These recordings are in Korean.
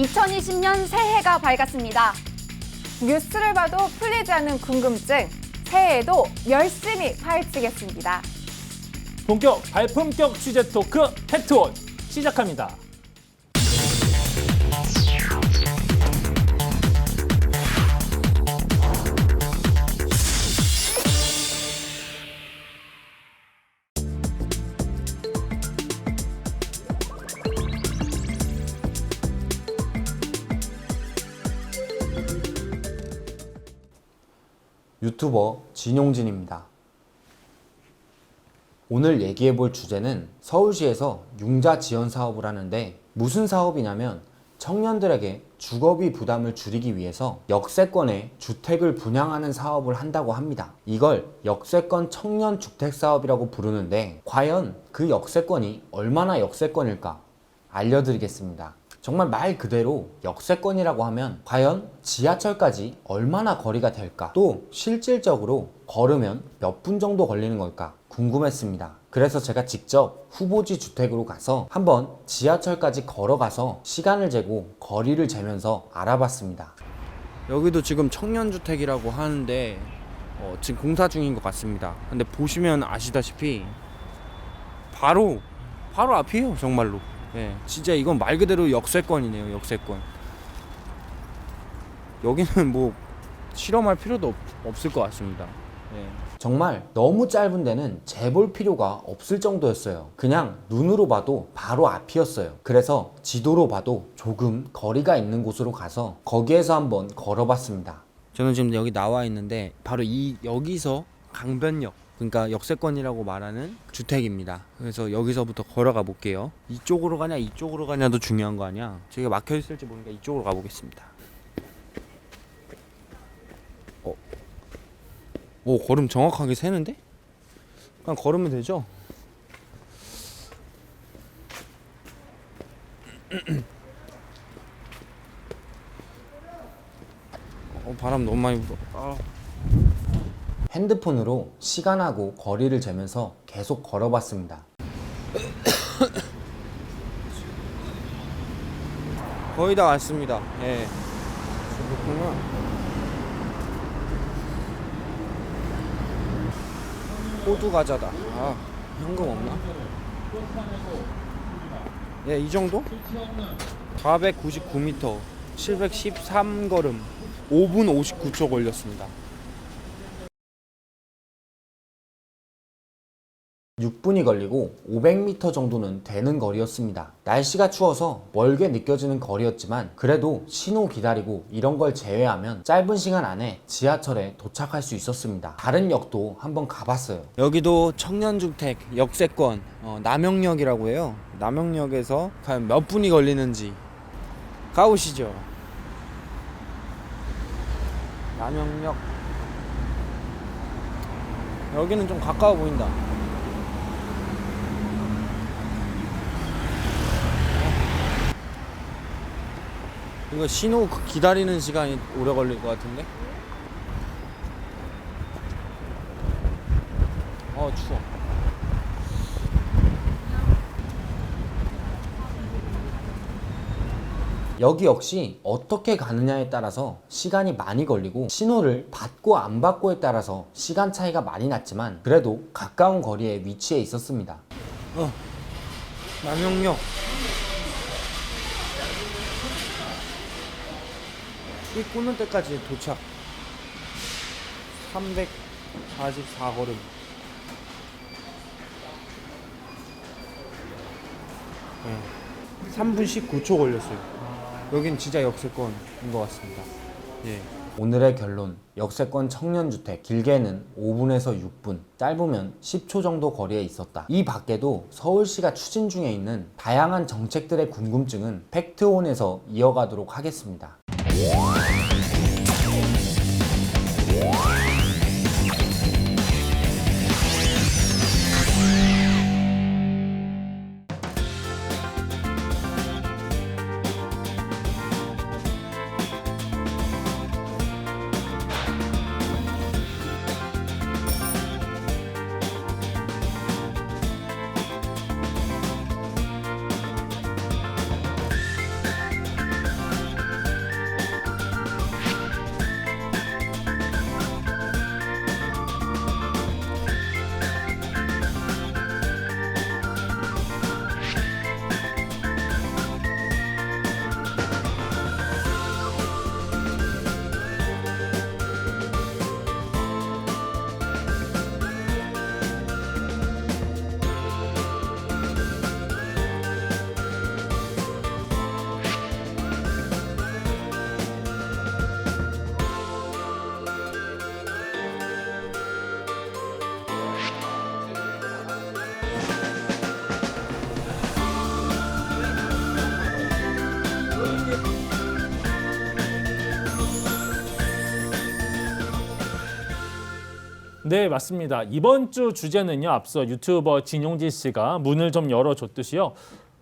2020년 새해가 밝았습니다. 뉴스를 봐도 풀리지 않는 궁금증, 새해에도 열심히 파헤치겠습니다. 본격 발품격 취재 토크 팩트원 시작합니다. 유튜버 진용진입니다. 오늘 얘기해볼 주제는 서울시에서 융자 지원 사업을 하는데 무슨 사업이냐면 청년들에게 주거비 부담을 줄이기 위해서 역세권에 주택을 분양하는 사업을 한다고 합니다. 이걸 역세권 청년 주택 사업이라고 부르는데 과연 그 역세권이 얼마나 역세권일까 알려드리겠습니다. 정말 말 그대로 역세권이라고 하면 과연 지하철까지 얼마나 거리가 될까? 또 실질적으로 걸으면 몇 분 정도 걸리는 걸까? 궁금했습니다. 그래서 제가 직접 후보지 주택으로 가서 한번 지하철까지 걸어가서 시간을 재고 거리를 재면서 알아봤습니다. 여기도 지금 청년주택이라고 하는데 지금 공사 중인 것 같습니다. 근데 보시면 아시다시피 바로 앞이에요. 정말로. 네, 진짜 이건 말 그대로 역세권이네요. 역세권. 여기는 뭐 실험할 필요도 없을 것 같습니다. 네. 정말 너무 짧은 데는 재볼 필요가 없을 정도였어요. 그냥 눈으로 봐도 바로 앞이었어요. 그래서 지도로 봐도 조금 거리가 있는 곳으로 가서 거기에서 한번 걸어봤습니다. 저는 지금 여기 나와 있는데 바로 여기서 강변역, 그러니까 역세권이라고 말하는 주택입니다. 그래서 여기서부터 걸어가 볼게요. 이쪽으로 가냐 이쪽으로 가냐도 중요한 거 아니야. 저기가 막혀 있을지 모르니까 이쪽으로 가보겠습니다. 오, 걸음 정확하게 세는데? 그냥 걸으면 되죠? 바람 너무 많이 불어. 핸드폰으로 시간하고 거리를 재면서 계속 걸어봤습니다. 거의 다 왔습니다. 예. 보면 호두 과자다. 아, 현금 없나? 예, 이 정도? 499m, 713걸음, 5분 59초 걸렸습니다. 6분이 걸리고 500m 정도는 되는 거리였습니다. 날씨가 추워서 멀게 느껴지는 거리였지만 그래도 신호 기다리고 이런 걸 제외하면 짧은 시간 안에 지하철에 도착할 수 있었습니다. 다른 역도 한번 가봤어요. 여기도 청년주택 역세권 남영역이라고 해요. 남영역에서 과연 몇 분이 걸리는지 가보시죠. 남영역. 여기는 좀 가까워 보인다. 이거 신호 기다리는 시간이 오래 걸릴 것 같은데? 추워. 여기 역시 어떻게 가느냐에 따라서 시간이 많이 걸리고 신호를 받고 안 받고에 따라서 시간 차이가 많이 났지만 그래도 가까운 거리에 위치해 있었습니다. 남영역. 이 꽂는 때까지 도착. 344걸음. 네. 3분 19초 걸렸어요. 여긴 진짜 역세권인 것 같습니다. 예. 오늘의 결론, 역세권 청년주택 길게는 5분에서 6분, 짧으면 10초 정도 거리에 있었다. 이 밖에도 서울시가 추진 중에 있는 다양한 정책들의 궁금증은 팩트온에서 이어가도록 하겠습니다. 네, 맞습니다. 이번 주 주제는요. 앞서 유튜버 진용진 씨가 문을 좀 열어줬듯이요.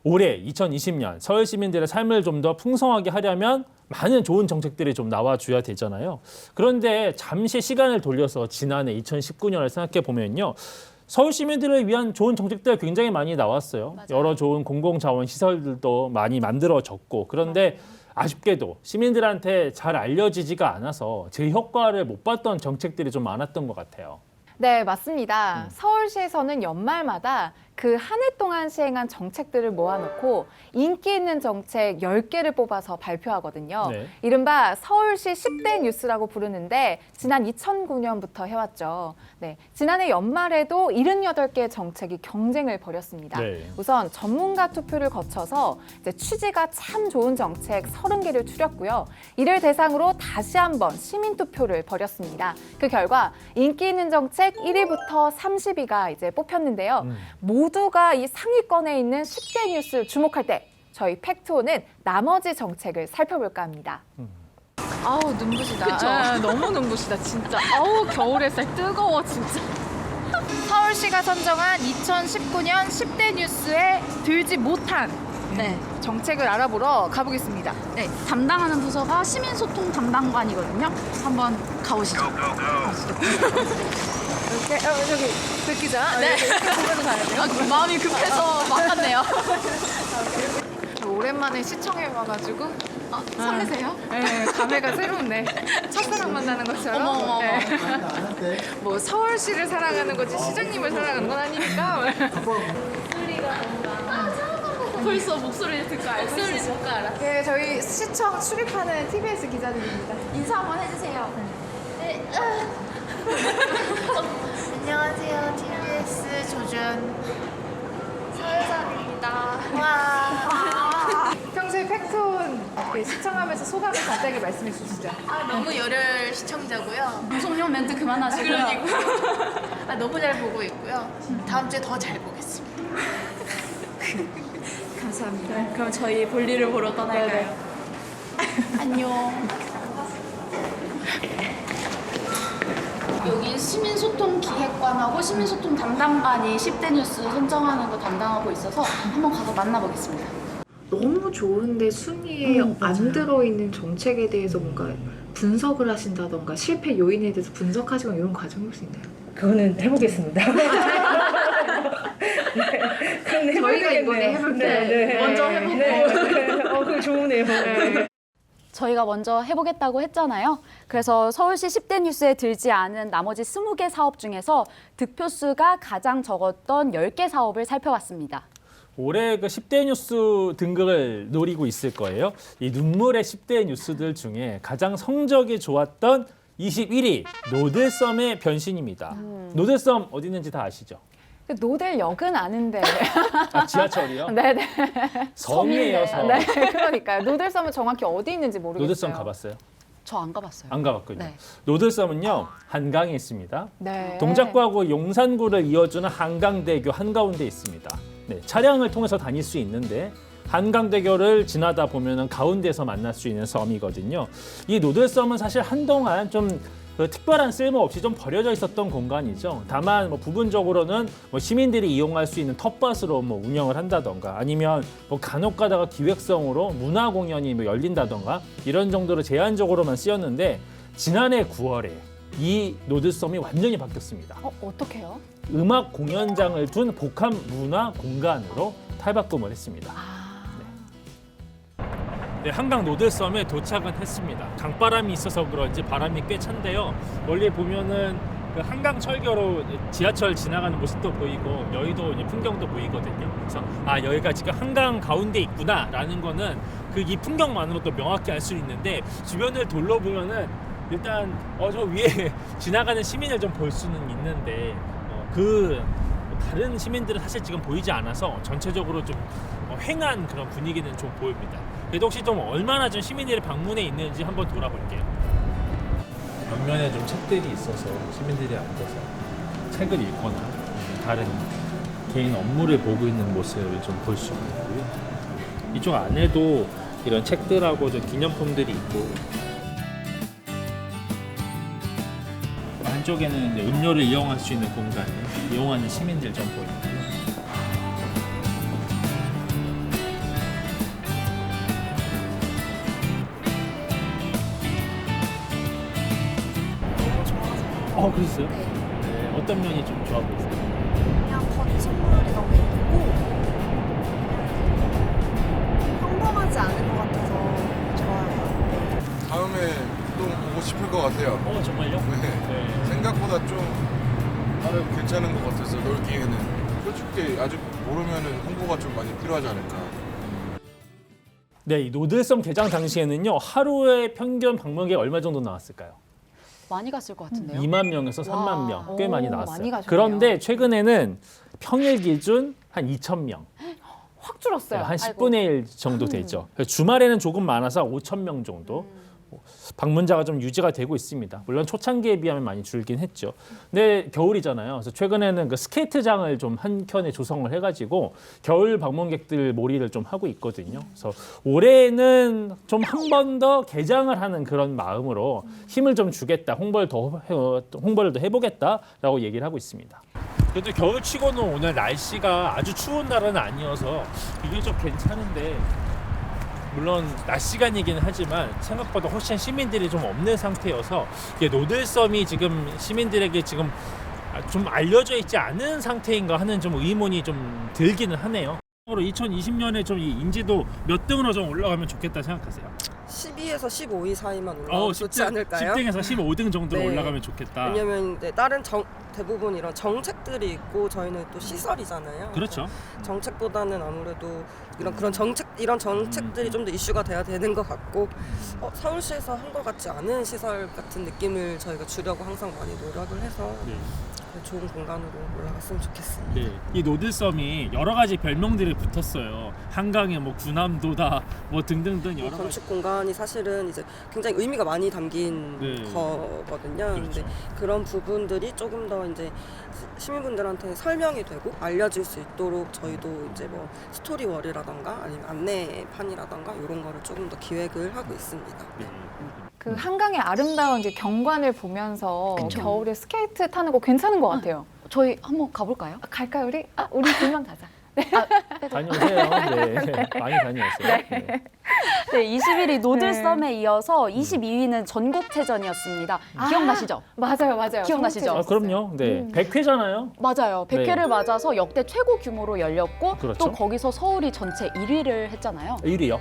올해 2020년 서울 시민들의 삶을 좀 더 풍성하게 하려면 많은 좋은 정책들이 좀 나와줘야 되잖아요. 그런데 잠시 시간을 돌려서 지난해 2019년을 생각해 보면요. 서울 시민들을 위한 좋은 정책들 굉장히 많이 나왔어요. 맞아요. 여러 좋은 공공자원 시설들도 많이 만들어졌고 그런데 아쉽게도 시민들한테 잘 알려지지가 않아서 제 효과를 못 봤던 정책들이 좀 많았던 것 같아요. 네, 맞습니다. 서울시에서는 연말마다 그 한 해 동안 시행한 정책들을 모아놓고 인기 있는 정책 10개를 뽑아서 발표하거든요. 네. 이른바 서울시 10대 뉴스라고 부르는데 지난 2009년부터 해왔죠. 네, 지난해 연말에도 78개의 정책이 경쟁을 벌였습니다. 네. 우선 전문가 투표를 거쳐서 이제 취지가 참 좋은 정책 30개를 추렸고요. 이를 대상으로 다시 한번 시민 투표를 벌였습니다. 그 결과 인기 있는 정책 1위부터 30위가 이제 뽑혔는데요. 모두가 이 상위권에 있는 10대 뉴스를 주목할 때 저희 팩트오는 나머지 정책을 살펴볼까 합니다. 아우 눈부시다. 너무 눈부시다 진짜. 아우 겨울 햇살 뜨거워 진짜. 서울시가 선정한 2019년 10대 뉴스에 들지 못한 정책을 알아보러 가보겠습니다. 네, 담당하는 부서가 시민소통 담당관이거든요. 한번 가보시죠. 이렇게 여기 백 기자. 네. 이렇게 보면서 가야 돼요. 마음이 급해서 막았네요. 오랜만에 시청에 와가지고 설레세요? 네, 감회가 새롭네. 첫사랑 만나는 것처럼. 어머. 네. 뭐 서울시를 사랑하는 거지 시장님을 사랑하는 건 아니니까. 벌써 목소리를 듣고 알고 있으시죠? 네, 저희 시청 출입하는 TBS 기자들입니다. 인사 한번 해주세요. 네. 안녕하세요. TBS 조준 서유선입니다. 와. 평소에 팩톤 이렇게 시청하면서 소감을 간단하게 말씀해 주시죠. 너무 열혈 시청자고요. 무송용 멘트 그만하시고요. 너무 잘 보고 있고요. 다음 주에 더 잘 보겠습니다. 감사합니다. 그럼 저희 볼일을 보러 떠날까요? 안녕. 여기 시민소통 기획관하고 시민소통 담당관이 10대 뉴스 선정하는 거 담당하고 있어서 한번 가서 만나보겠습니다. 너무 좋은데 순위에 안 들어있는 정책에 대해서 뭔가 분석을 하신다던가 실패 요인에 대해서 분석하시거나 이런 과정이 혹시 있나요? 그거는 해보겠습니다. 네, 저희가 이번에 해볼 때 먼저 해보고. 그거 좋으네요. 저희가 먼저 해보겠다고 했잖아요. 그래서 서울시 10대 뉴스에 들지 않은 나머지 20개 사업 중에서 득표수가 가장 적었던 10개 사업을 살펴봤습니다. 올해 그 10대 뉴스 등극을 노리고 있을 거예요. 이 눈물의 10대 뉴스들 중에 가장 성적이 좋았던 21위 노들섬의 변신입니다. 노들섬 어디 있는지 다 아시죠? 노들역은 아는데. 아, 지하철이요? 네네. 섬이에요, 섬. 네, 그러니까요. 노들섬은 정확히 어디 있는지 모르겠어요. 노들섬 가봤어요? 저 안 가봤어요. 안 가봤군요. 네. 노들섬은요, 한강에 있습니다. 네. 동작구하고 용산구를 이어주는 한강대교 한가운데 있습니다. 네, 차량을 통해서 다닐 수 있는데 한강대교를 지나다 보면은 가운데서 만날 수 있는 섬이거든요. 이 노들섬은 사실 한동안 좀 특별한 쓸모 없이 좀 버려져 있었던 공간이죠. 다만 뭐 부분적으로는 뭐 시민들이 이용할 수 있는 텃밭으로 뭐 운영을 한다던가 아니면 뭐 간혹가다가 기획성으로 문화 공연이 뭐 열린다던가 이런 정도로 제한적으로만 쓰였는데 지난해 9월에 이 노들섬이 완전히 바뀌었습니다. 어떻게요? 음악 공연장을 둔 복합 문화 공간으로 탈바꿈을 했습니다. 네, 한강 노들섬에 도착은 했습니다. 강바람이 있어서 그런지 바람이 꽤 찬데요. 멀리 보면은 그 한강 철교로 지하철 지나가는 모습도 보이고 여의도 이제 풍경도 보이거든요. 그래서 아 여기가 지금 한강 가운데 있구나라는 거는 그 이 풍경만으로도 명확히 알 수 있는데 주변을 둘러보면은 일단 저 위에 지나가는 시민을 좀 볼 수는 있는데 그 다른 시민들은 사실 지금 보이지 않아서 전체적으로 좀 휑한 그런 분위기는 좀 보입니다. 그래도 혹시 좀 얼마나 좀 시민들이 방문해 있는지 한번 돌아볼게요. 옆면에 좀 책들이 있어서 시민들이 앉아서 책을 읽거나 다른 개인 업무를 보고 있는 모습을 좀 볼 수 있고요. 이쪽 안에도 이런 책들하고 좀 기념품들이 있고 안쪽에는 이제 음료를 이용할 수 있는 공간을 이용하는 시민들 좀 보이고요. 그랬어요? 네. 어떤 면이 좀 좋아 보이세요? 그냥 건축물이 너무 예쁘고 평범하지 않은 것 같아서 좋아요. 다음에 또 보고 싶을 것 같아요. 정말요? 네. 생각보다 좀 괜찮은 것 같아서 놀기에는 솔직히 아직 모르면은 홍보가 좀 많이 필요하지 않을까. 네, 이 노들섬 개장 당시에는요 하루에 평균 방문객 얼마 정도 나왔을까요? 많이 갔을 것 같은데요. 2만 명에서 3만 명, 꽤 많이 나왔어요. 많이 가셨네요. 그런데 최근에는 평일 기준 한 2천 명, 확 줄었어요. 한 10분의 1 정도 되죠. 주말에는 조금 많아서 5천 명 정도. 방문자가 좀 유지가 되고 있습니다. 물론 초창기에 비하면 많이 줄긴 했죠. 근데 겨울이잖아요. 그래서 최근에는 그 스케이트장을 좀 한켠에 조성을 해가지고 겨울 방문객들 몰이를 좀 하고 있거든요. 그래서 올해는 좀 한 번 더 개장을 하는 그런 마음으로 힘을 좀 주겠다, 홍보를 더 해보겠다라고 얘기를 하고 있습니다. 그래도 겨울치고는 오늘 날씨가 아주 추운 날은 아니어서 비교적 괜찮은데. 물론 낮 시간이기는 하지만 생각보다 훨씬 시민들이 좀 없는 상태여서 이게 노들섬이 지금 시민들에게 지금 좀 알려져 있지 않은 상태인가 하는 좀 의문이 좀 들기는 하네요. 2020년에 좀 이 인지도 몇 등으로 좀 올라가면 좋겠다 생각하세요? 12에서 15위 사이만 올라가면 좋지 않을까요? 10등에서 15등 정도로 네. 올라가면 좋겠다. 왜냐면 이제 다른 대부분 이런 정책들이 있고 저희는 또 시설이잖아요. 그렇죠. 정책보다는 아무래도 이런 정책들이 좀 더 이슈가 돼야 되는 것 같고 서울시에서 한 것 같지 않은 시설 같은 느낌을 저희가 주려고 항상 많이 노력을 해서 네. 좋은 공간으로 올라갔으면 좋겠습니다. 네. 이 노들섬이 여러 가지 별명들이 붙었어요. 한강의 뭐 구남도다, 뭐 등등등 여러 가지. 건축 공간이 사실은 이제 굉장히 의미가 많이 담긴 네. 거거든요. 그렇죠. 근데 그런 부분들이 조금 더 이제 시민분들한테 설명이 되고 알려질 수 있도록 저희도 이제 뭐 스토리월이라던가 아니면 안내판이라던가 이런 거를 조금 더 기획을 하고 있습니다. 네. 그 한강의 아름다운 이제 경관을 보면서 그쵸. 겨울에 스케이트 타는 거 괜찮은 것 같아요. 저희 한번 가볼까요? 갈까요 우리? 우리 둘만 가자. 다녀오세요. 네. 많이 다녀오세요. 네. 네, 21위 노들섬에 이어서 22위는 전국체전이었습니다. 기억나시죠? 맞아요. 기억나시죠? 그럼요. 네. 100회잖아요. 맞아요. 100회를 네. 맞아서 역대 최고 규모로 열렸고 그렇죠. 또 거기서 서울이 전체 1위를 했잖아요. 1위요.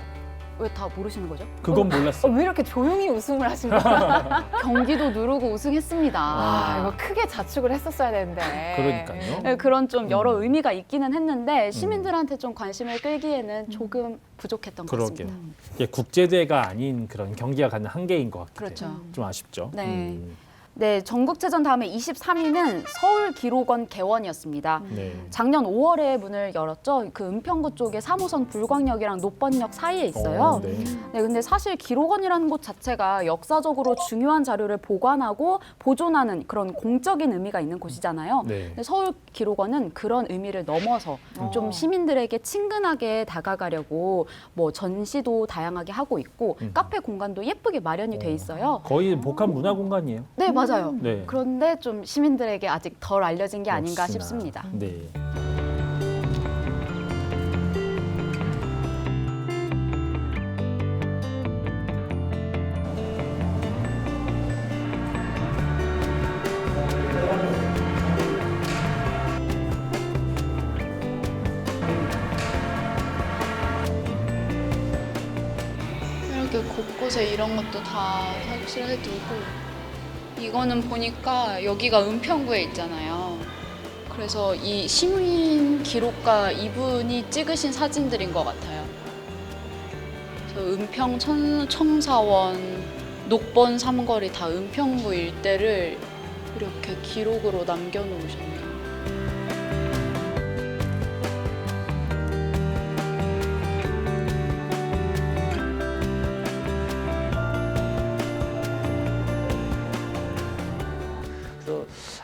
왜 다 모르시는 거죠? 그건 몰랐어. 왜 이렇게 조용히 웃음을 하신 거야? 경기도 누르고 우승했습니다. 이거 크게 자축을 했었어야 되는데. 그러니까요. 네, 그런 좀 여러 의미가 있기는 했는데 시민들한테 좀 관심을 끌기에는 조금 부족했던 것 그러게요. 같습니다. 이게 국제대회가 아닌 그런 경기가 갖는 한계인 것 같아요. 그렇죠. 좀 아쉽죠. 네. 네, 전국체전 다음에 23위는 서울 기록원 개원이었습니다. 네. 작년 5월에 문을 열었죠. 그 은평구 쪽에 3호선 불광역이랑 노번역 사이에 있어요. 네. 네, 근데 사실 기록원이라는 곳 자체가 역사적으로 중요한 자료를 보관하고 보존하는 그런 공적인 의미가 있는 곳이잖아요. 네. 근데 서울 기록원은 그런 의미를 넘어서 좀 시민들에게 친근하게 다가가려고 뭐 전시도 다양하게 하고 있고 카페 공간도 예쁘게 마련이 돼 있어요. 거의 복합 문화 공간이에요. 네, 맞아요. 네. 그런데 좀 시민들에게 아직 덜 알려진 게 아닌가 역시나. 싶습니다. 네. 이렇게 곳곳에 이런 것도 다 설치해두고 이거는 보니까 여기가 은평구에 있잖아요. 그래서 이 시민 기록가 이분이 찍으신 사진들인 것 같아요. 그래서 은평 청사원, 녹번 삼거리 다 은평구 일대를 이렇게 기록으로 남겨놓으셨네요.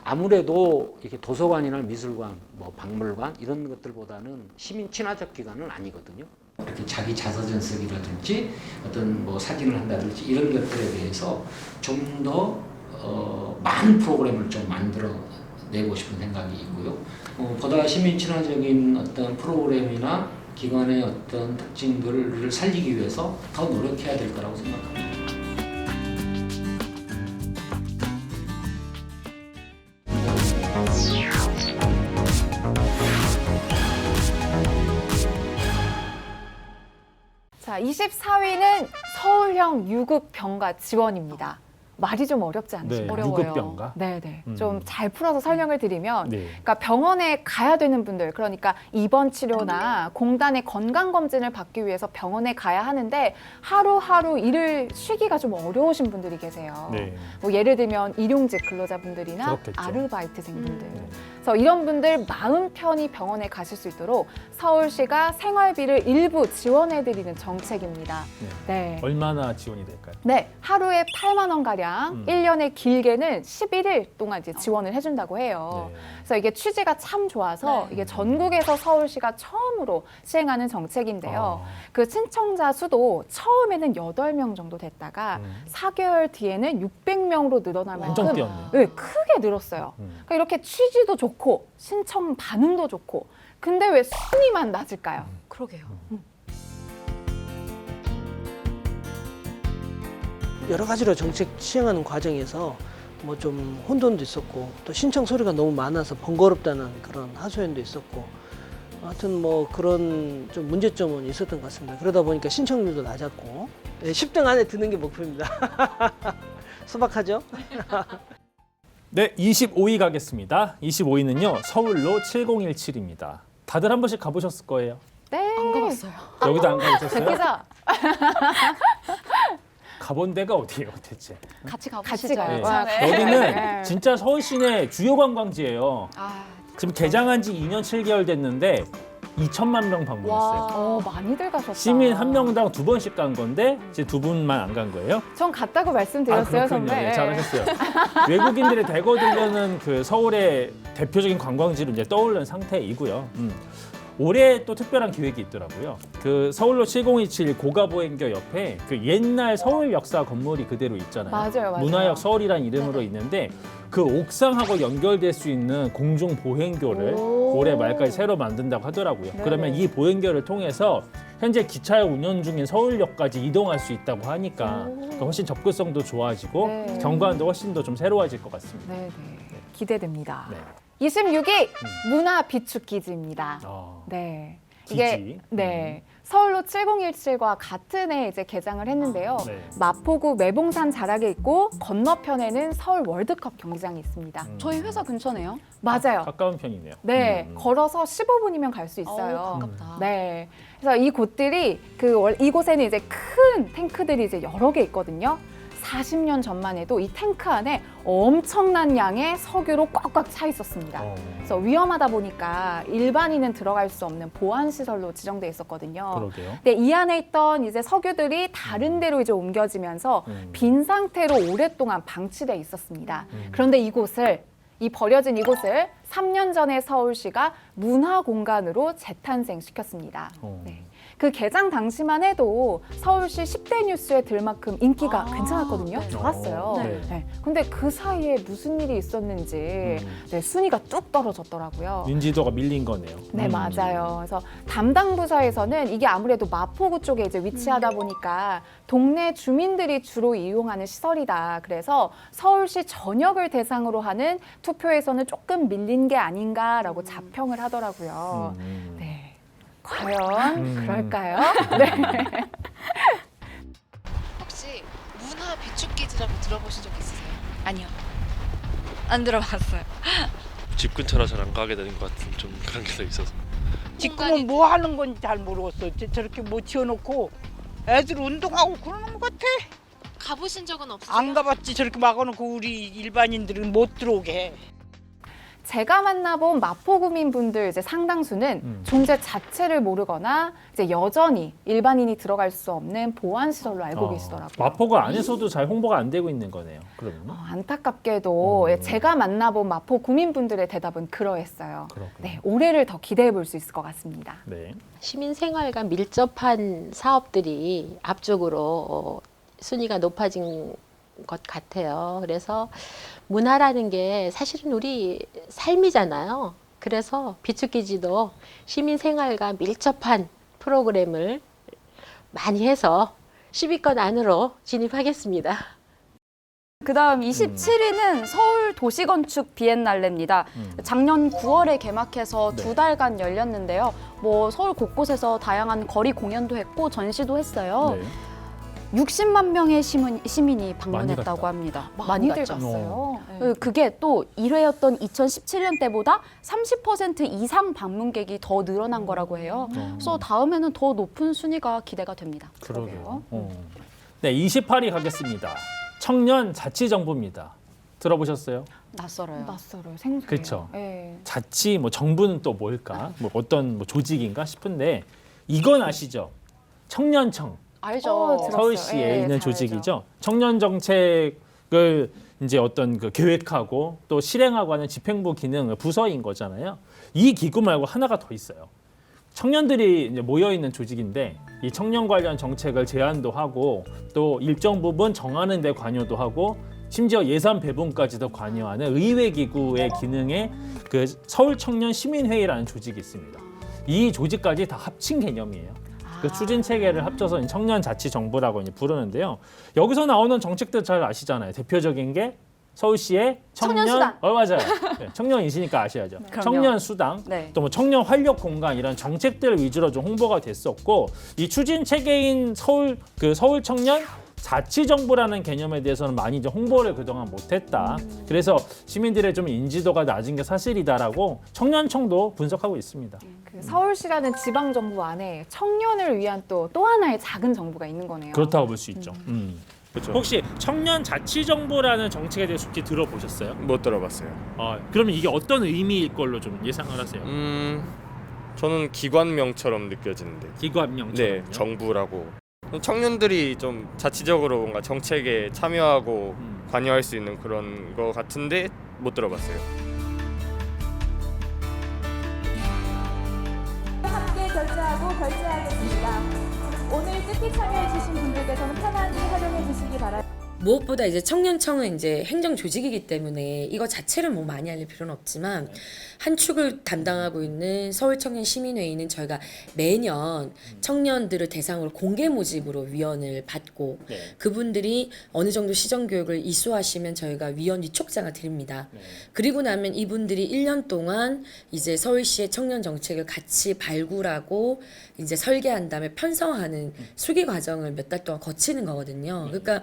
아무래도 이렇게 도서관이나 미술관, 뭐 박물관 이런 것들보다는 시민 친화적 기관은 아니거든요. 이렇게 자기 자서전 쓰기라든지 어떤 뭐 사진을 한다든지 이런 것들에 대해서 좀 더 많은 프로그램을 좀 만들어 내고 싶은 생각이 있고요. 보다 시민 친화적인 어떤 프로그램이나 기관의 어떤 특징들을 살리기 위해서 더 노력해야 될 거라고 생각합니다. 자, 24위는 서울형 유급병가 지원입니다. 말이 좀 어렵지 않으신가요? 어려워요. 유급병가? 네네. 좀 잘 풀어서 설명을 드리면, 네. 그러니까 병원에 가야 되는 분들, 그러니까 입원 치료나 공단의 건강 검진을 받기 위해서 병원에 가야 하는데 하루하루 일을 쉬기가 좀 어려우신 분들이 계세요. 네. 뭐 예를 들면 일용직 근로자분들이나 그렇겠죠. 아르바이트생분들. 그래서 이런 분들 마음 편히 병원에 가실 수 있도록 서울시가 생활비를 일부 지원해드리는 정책입니다. 네. 얼마나 지원이 될까요? 네, 하루에 8만 원 가량, 1년에 길게는 11일 동안 이제 지원을 해준다고 해요. 그래서 이게 취지가 참 좋아서 이게 전국에서 서울시가 처음으로 시행하는 정책인데요. 그 신청자 수도 처음에는 8명 정도 됐다가 4개월 뒤에는 600명으로 늘어날 만큼 엄청 뛰었네. 네, 크게 늘었어요. 그러니까 이렇게 취지도 좋고 신청 반응도 좋고, 근데 왜 순위만 낮을까요? 그러게요. 여러 가지로 정책 시행하는 과정에서 뭐 좀 혼돈도 있었고 또 신청 소리가 너무 많아서 번거롭다는 그런 하소연도 있었고, 하여튼 뭐 그런 좀 문제점은 있었던 것 같습니다. 그러다 보니까 신청률도 낮았고 10등 안에 드는 게 목표입니다. 소박하죠? 네, 25위 가겠습니다. 25위는요, 서울로 7017입니다. 다들 한 번씩 가보셨을 거예요. 네. 안 가봤어요. 여기도 안 가보셨어요? 기자. 가본 데가 어디예요, 대체? 같이 같이 가보시죠. 가요. 네. 여기는 진짜 서울 시내 주요 관광지예요. 지금 개장한 지 2년 7개월 됐는데 2천만 명 방문했어요. 많이들 가셨다. 시민 한 명당 2번씩 간 건데 이제 2분만 안 간 거예요. 전 갔다고 말씀드렸어요, 그렇군요. 선배. 네, 잘하셨어요. 외국인들이 대거 들려는 그 서울의 대표적인 관광지로 이제 떠오르는 상태이고요. 올해 또 특별한 기획이 있더라고요. 그 서울로 7027 고가보행교 옆에 그 옛날 서울 역사 건물이 그대로 있잖아요. 맞아요. 문화역 서울이라는 이름으로 있는데 그 옥상하고 연결될 수 있는 공중 보행교를 올해 말까지 새로 만든다고 하더라고요. 네네. 그러면 이 보행교를 통해서 현재 기차역 운영 중인 서울역까지 이동할 수 있다고 하니까 훨씬 접근성도 좋아지고 네. 경관도 훨씬 더 좀 새로워질 것 같습니다. 네, 기대됩니다. 네. 26위 문화 비축기지입니다. 네. 이게 기지. 네. 서울로 7017과 같은 해 이제 개장을 했는데요. 네. 마포구 매봉산 자락에 있고 건너편에는 서울 월드컵 경기장이 있습니다. 저희 회사 근처네요. 맞아요. 가까운 편이네요. 네, 걸어서 15분이면 갈 수 있어요. 가깝다. 네, 그래서 이 곳들이 이곳에는 이제 큰 탱크들이 이제 여러 개 있거든요. 40년 전만 해도 이 탱크 안에 엄청난 양의 석유로 꽉꽉 차 있었습니다. 그래서 위험하다 보니까 일반인은 들어갈 수 없는 보안 시설로 지정돼 있었거든요. 그러게요. 근데 이 안에 있던 이제 석유들이 다른 데로 이제 옮겨지면서 빈 상태로 오랫동안 방치돼 있었습니다. 그런데 이 버려진 이곳을 3년 전에 서울시가 문화 공간으로 재탄생시켰습니다. 네. 그 개장 당시만 해도 서울시 10대 뉴스에 들 만큼 인기가 괜찮았거든요. 네. 좋았어요. 네. 네. 근데 그 사이에 무슨 일이 있었는지 네, 순위가 뚝 떨어졌더라고요. 인지도가 밀린 거네요. 네, 맞아요. 그래서 담당 부서에서는 이게 아무래도 마포구 쪽에 이제 위치하다 보니까 동네 주민들이 주로 이용하는 시설이다. 그래서 서울시 전역을 대상으로 하는 투표에서는 조금 밀린 게 아닌가라고 자평을 하더라고요. 네. 과연 그럴까요? 네. 혹시 문화 비축기지라고 들어보신 적 있으세요? 아니요. 안 들어봤어요. 집 근처라 잘 안 가게 되는 것 같은 좀 그런 게 더 있어서. 지금은 뭐 하는 건지 잘 모르겠어. 저렇게 뭐 지어놓고 애들 운동하고 그러는 것 같아. 가보신 적은 없으세요? 안 가봤지. 저렇게 막아놓고 우리 일반인들은 못 들어오게 해. 제가 만나본 마포구민분들 이제 상당수는 존재 자체를 모르거나 이제 여전히 일반인이 들어갈 수 없는 보안 시설로 알고 계시더라고요. 마포구 안에서도 잘 홍보가 안 되고 있는 거네요. 그러면 안타깝게도 제가 만나본 마포구민분들의 대답은 그러했어요. 그렇군요. 네, 올해를 더 기대해 볼 수 있을 것 같습니다. 네. 시민 생활과 밀접한 사업들이 앞쪽으로 순위가 높아진 것 같아요. 그래서 문화라는 게 사실은 우리 삶이잖아요. 그래서 비축기지도 시민생활과 밀접한 프로그램을 많이 해서 10위권 안으로 진입하겠습니다. 그다음 27위는 서울 도시건축 비엔날레입니다. 작년 9월에 개막해서 네. 2달간 열렸는데요. 뭐 서울 곳곳에서 다양한 거리 공연도 했고 전시도 했어요. 네. 60만 명의 시민이 방문했다고 갔다. 합니다. 많이들 갔죠. 갔어요. 네. 그게 또 1회였던 2017년 때보다 30% 이상 방문객이 더 늘어난 거라고 해요. 그래서 다음에는 더 높은 순위가 기대가 됩니다. 그러게요. 네, 28위 가겠습니다. 청년 자치정부입니다. 들어보셨어요? 낯설어요. 낯설어요. 생소해요. 그렇죠. 네. 자치 뭐 정부는 또 뭘까? 뭐 어떤 뭐 조직인가 싶은데 이건 아시죠? 청년청. 알죠. 들었어요. 서울시에 예, 있는 잘 조직이죠. 알죠. 청년 정책을 이제 어떤 그 계획하고 또 실행하고 하는 집행부 기능 부서인 거잖아요. 이 기구 말고 하나가 더 있어요. 청년들이 이제 모여 있는 조직인데 이 청년 관련 정책을 제안도 하고 또 일정 부분 정하는 데 관여도 하고 심지어 예산 배분까지도 관여하는 의회 기구의 기능에 그 서울 청년 시민회의라는 조직이 있습니다. 이 조직까지 다 합친 개념이에요. 그 추진 체계를 합쳐서 청년 자치 정부라고 이제 부르는데요. 여기서 나오는 정책들 잘 아시잖아요. 대표적인 게 서울시의 청년수당. 맞아요. 네, 청년이시니까 아셔야죠. 그럼요. 청년 수당, 네. 또 뭐 청년 활력 공간 이런 정책들 위주로 좀 홍보가 됐었고 이 추진 체계인 서울 청년 자치정부라는 개념에 대해서는 많이 이제 홍보를 그동안 못했다. 그래서 시민들의 좀 인지도가 낮은 게 사실이다라고 청년청도 분석하고 있습니다. 그 서울시라는 지방 정부 안에 청년을 위한 또 하나의 작은 정부가 있는 거네요. 그렇다고 볼 수 있죠. 그렇죠. 혹시 청년 자치정부라는 정책에 대해서 혹시 들어보셨어요? 못 들어봤어요. 그러면 이게 어떤 의미일 걸로 좀 예상을 하세요? 저는 기관명처럼 느껴지는데. 기관명처럼요? 네, 정부라고. 청년들이 좀 자치적으로 뭔가 정책에 참여하고 관여할 수 있는 그런 거 같은데 못 들어봤어요. 함께 결제하고 결제하겠습니다. 오늘 뜻깊 참여해주신 분들께서는 편안히 활용해주시기 바랍니다. 무엇보다 이제 청년청은 이제 행정 조직이기 때문에 이거 자체를 뭐 많이 알릴 필요는 없지만 한 축을 담당하고 있는 서울청년시민회의는 저희가 매년 청년들을 대상으로 공개 모집으로 위원을 받고 그분들이 어느 정도 시정교육을 이수하시면 저희가 위원 위촉장을 드립니다. 그리고 나면 이분들이 1년 동안 이제 서울시의 청년 정책을 같이 발굴하고 이제 설계한 다음에 편성하는 수기 과정을 몇 달 동안 거치는 거거든요. 그러니까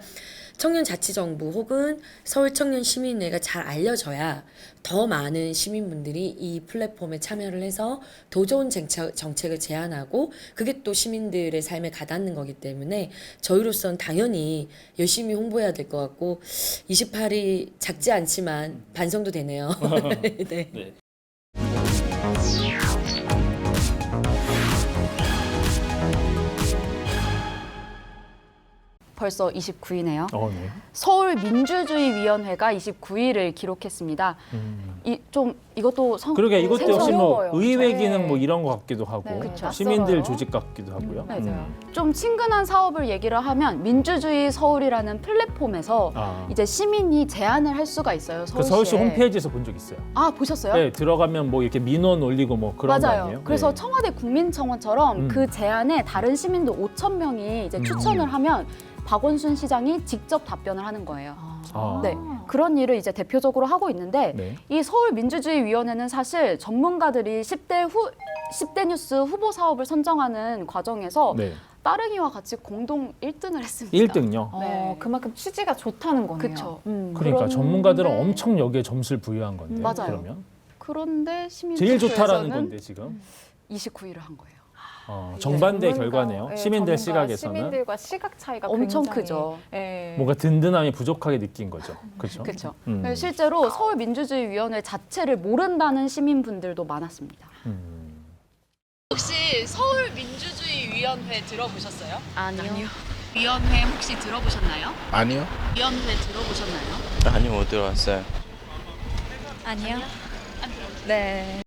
청년자치정부 혹은 서울청년시민회가 잘 알려져야 더 많은 시민분들이 이 플랫폼에 참여를 해서 더 좋은 정책을 제안하고 그게 또 시민들의 삶에 가닿는 거기 때문에 저희로서는 당연히 열심히 홍보해야 될 것 같고 28이 작지 않지만 반성도 되네요. 네. 벌써 29위네요. 네. 서울민주주의위원회가 29위를 기록했습니다. 이것도 그러게 이것도 역시 뭐 어려워요. 의회 네. 기능 뭐 이런 것 같기도 하고 그쵸. 시민들 낯설어요. 조직 같기도 하고요. 맞아요. 좀 친근한 사업을 얘기를 하면 민주주의 서울이라는 플랫폼에서 이제 시민이 제안을 할 수가 있어요. 그 서울시에. 서울시 홈페이지에서 본 적 있어요. 아, 보셨어요? 네, 들어가면 뭐 이렇게 민원 올리고 뭐 그런 거 맞아요. 아니에요? 그래서 네. 청와대 국민청원처럼 그 제안에 다른 시민들 5천 명이 이제 추천을 하면 박원순 시장이 직접 답변을 하는 거예요. 네, 그런 일을 이제 대표적으로 하고 있는데 이 서울민주주의위원회는 사실 전문가들이 10대 뉴스 후보 사업을 선정하는 과정에서 따릉이와 같이 공동 1등을 했습니다. 1등요? 네. 그만큼 취지가 좋다는 거네요. 그렇죠. 그러니까 전문가들은 엄청 여기에 점수를 부여한 건데 맞아요. 그러면 그런데 시민 제일 좋다라는 투표에서는 건데 지금 29위를 한 거예요. 정반대 전문가, 결과네요. 네, 시민들 전문가, 시각에서는 시민들과 시각 차이가 엄청 굉장히, 크죠. 네. 뭔가 든든함이 부족하게 느낀 거죠. 그렇죠? 그렇죠. 실제로 서울민주주의위원회 자체를 모른다는 시민분들도 많았습니다. 혹시 서울민주주의위원회 들어보셨어요? 아니요. 위원회 혹시 들어보셨나요? 아니요. 위원회 들어보셨나요? 아니요, 못 들어왔어요. 아니요. 네.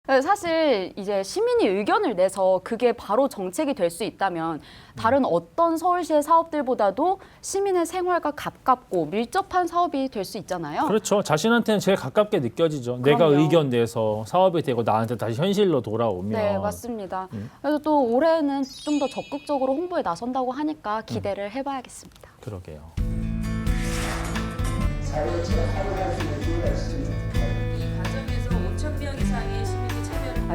사실 이제 시민이 의견을 내서 그게 바로 정책이 될 수 있다면 다른 어떤 서울시의 사업들보다도 시민의 생활과 가깝고 밀접한 사업이 될 수 있잖아요. 그렇죠. 자신한테는 제일 가깝게 느껴지죠. 내가 그럼요. 의견 내서 사업이 되고 나한테 다시 현실로 돌아오면. 네, 맞습니다. 그래서 또 올해는 좀 더 적극적으로 홍보에 나선다고 하니까 기대를 해봐야겠습니다. 그러게요.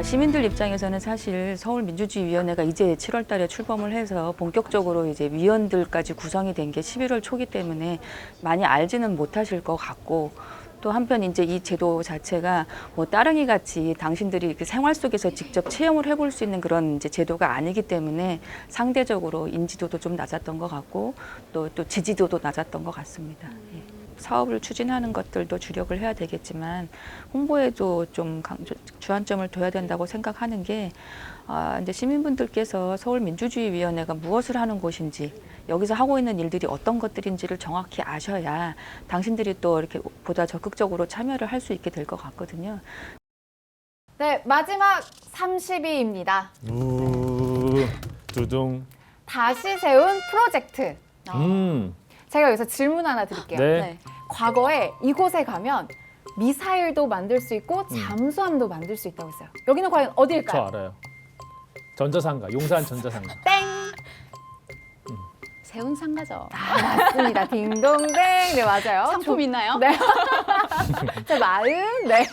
시민들 입장에서는 사실 서울민주주의위원회가 이제 7월 달에 출범을 해서 본격적으로 이제 위원들까지 구성이 된 게 11월 초기 때문에 많이 알지는 못하실 것 같고 또 한편 이제 이 제도 자체가 뭐 따릉이 같이 당신들이 이렇게 생활 속에서 직접 체험을 해볼 수 있는 그런 이제 제도가 아니기 때문에 상대적으로 인지도도 좀 낮았던 것 같고 또 지지도도 낮았던 것 같습니다. 예. 사업을 추진하는 것들도 주력을 해야 되겠지만 홍보에도 좀 주안점을 둬야 된다고 생각하는 게 이제 시민분들께서 서울민주주의위원회가 무엇을 하는 곳인지 여기서 하고 있는 일들이 어떤 것들인지를 정확히 아셔야 당신들이 또 이렇게 보다 적극적으로 참여를 할 수 있게 될 것 같거든요. 네, 마지막 30위입니다. 두둥. 다시 세운 프로젝트. 제가 여기서 질문 하나 드릴게요. 네. 과거에 이곳에 가면 미사일도 만들 수 있고 잠수함도 만들 수 있다고 했어요. 여기는 과연 저 어디일까요? 알아요. 전자상가, 용산 전자상가. 땡! 세운 상가죠. 맞습니다. 딩동댕. 네, 맞아요. 상품 있나요? 네. 제 마음, 네.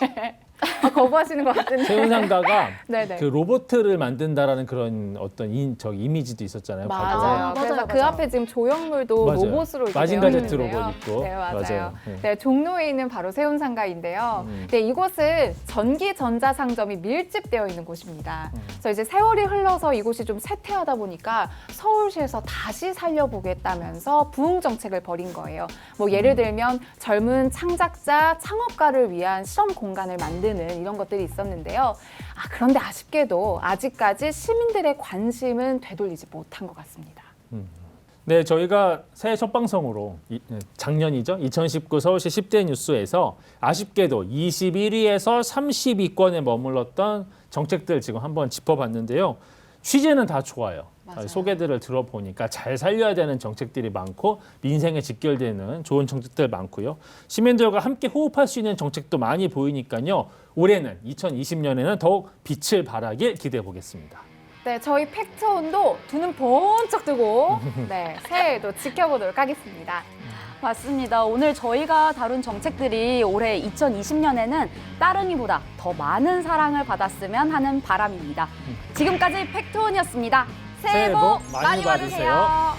거부하시는 것 같은데. 세운상가가 네네. 그 로봇을 만든다라는 그런 어떤 이미지도 있었잖아요. 맞아요. 그래서 맞아요, 그 맞아요. 앞에 지금 조형물도 맞아요. 로봇으로 이렇게 마징가제트 되어 있는데요. 로봇 있고. 네, 맞아요. 맞아요. 네, 종로에 있는 바로 세운상가인데요. 네, 이곳은 전기전자상점이 밀집되어 있는 곳입니다. 그래서 이제 세월이 흘러서 이곳이 좀 쇠퇴하다 보니까 서울시에서 다시 살려보겠다면서 부흥 정책을 벌인 거예요. 뭐 예를 들면 젊은 창작자, 창업가를 위한 실험 공간을 만드는 이런 것들이 있었는데요. 그런데 아쉽게도 아직까지 시민들의 관심은 되돌리지 못한 것 같습니다. 네, 저희가 새해 첫 방송으로 작년이죠. 2019 서울시 10대 뉴스에서 아쉽게도 21위에서 30위권에 머물렀던 정책들 지금 한번 짚어봤는데요. 취지는 다 좋아요. 소개들을 들어보니까 잘 살려야 되는 정책들이 많고 민생에 직결되는 좋은 정책들 많고요. 시민들과 함께 호흡할 수 있는 정책도 많이 보이니까요. 올해는 2020년에는 더욱 빛을 발하길 기대해 보겠습니다. 네, 저희 팩트온도 두 눈 번쩍 뜨고 네, 새해에도 지켜보도록 하겠습니다. 맞습니다. 오늘 저희가 다룬 정책들이 올해 2020년에는 따릉이보다 더 많은 사랑을 받았으면 하는 바람입니다. 지금까지 팩트온이었습니다. 새해 복 많이 받으세요.